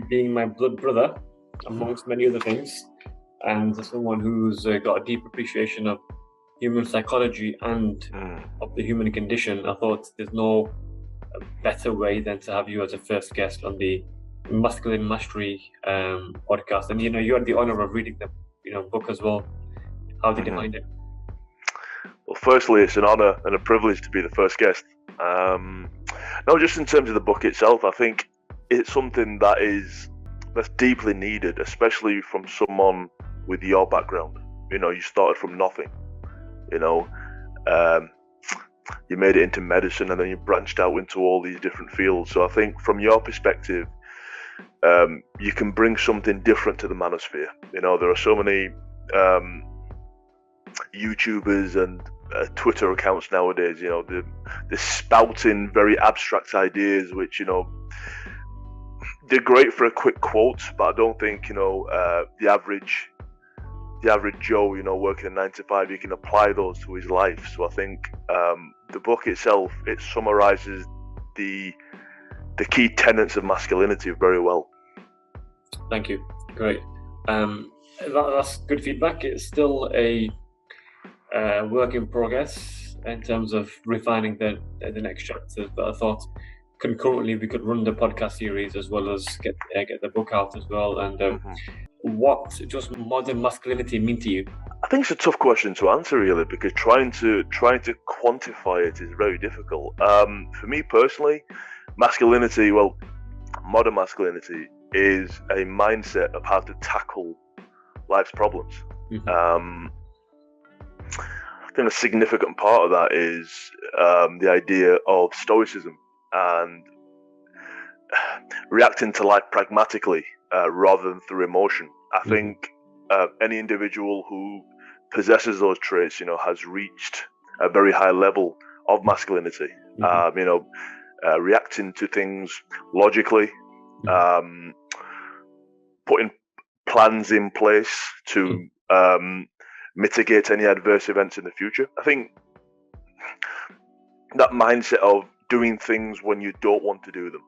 being my blood brother, amongst many other things, and someone who's got a deep appreciation of human psychology and of the human condition, I thought there's no better way than to have you as a first guest on the Masculine Mastery podcast. And you had the honor of reading the book as well. How did you find it? Well, firstly, it's an honor and a privilege to be the first guest. No, just in terms of the book itself, I think it's something that's deeply needed, especially from someone with your background. You started from nothing. You made it into medicine, and then you branched out into all these different fields. So I think from your perspective, you can bring something different to the manosphere. There are so many YouTubers and Twitter accounts nowadays, they're spouting very abstract ideas, which, they're great for a quick quote, but I don't think, the average Joe, working a 9 to 5, he can apply those to his life. So I think the book itself, it summarizes the key tenets of masculinity very well. Thank you. Great. That's good feedback. It's still a work in progress in terms of refining the next chapters, but I thought concurrently we could run the podcast series as well as get the book out as well. And what does modern masculinity mean to you? I think it's a tough question to answer, really, because trying to quantify it is very difficult. For me personally, masculinity, modern masculinity is a mindset of how to tackle life's problems. I think a significant part of that is the idea of stoicism and reacting to life pragmatically rather than through emotion. I think any individual who possesses those traits, has reached a very high level of masculinity. Reacting to things logically, putting plans in place to mitigate any adverse events in the future. I think that mindset of doing things when you don't want to do them,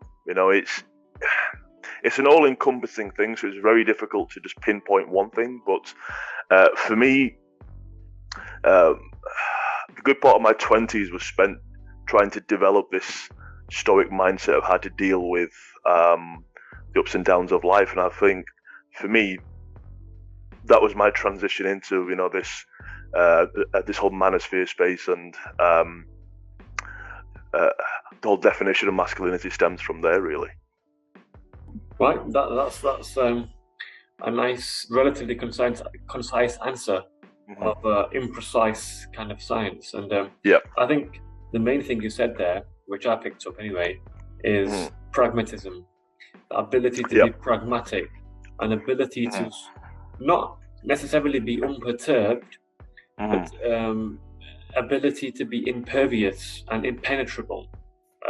it's an all-encompassing thing, so it's very difficult to just pinpoint one thing. But for me, the good part of my 20s was spent trying to develop this stoic mindset of how to deal with the ups and downs of life. And I think for me, that was my transition into this whole manosphere space, and the whole definition of masculinity stems from there, really. Right, that's a nice, relatively concise answer of imprecise kind of science. And I think the main thing you said there, which I picked up anyway, is pragmatism, the ability to be pragmatic, an ability to not necessarily be unperturbed, but ability to be impervious and impenetrable.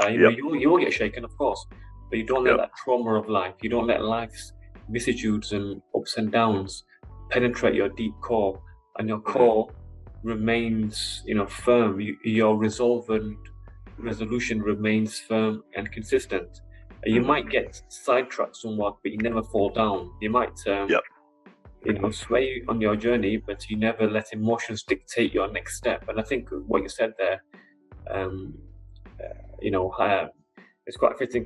You will get shaken, of course, but you don't let that trauma of life, you don't let life's vicissitudes and ups and downs penetrate your deep core, and your core remains, firm. Your resolve and resolution remains firm and consistent. You might get sidetracked somewhat, but you never fall down. You might sway on your journey, but you never let emotions dictate your next step. And I think what you said there, it's quite fitting.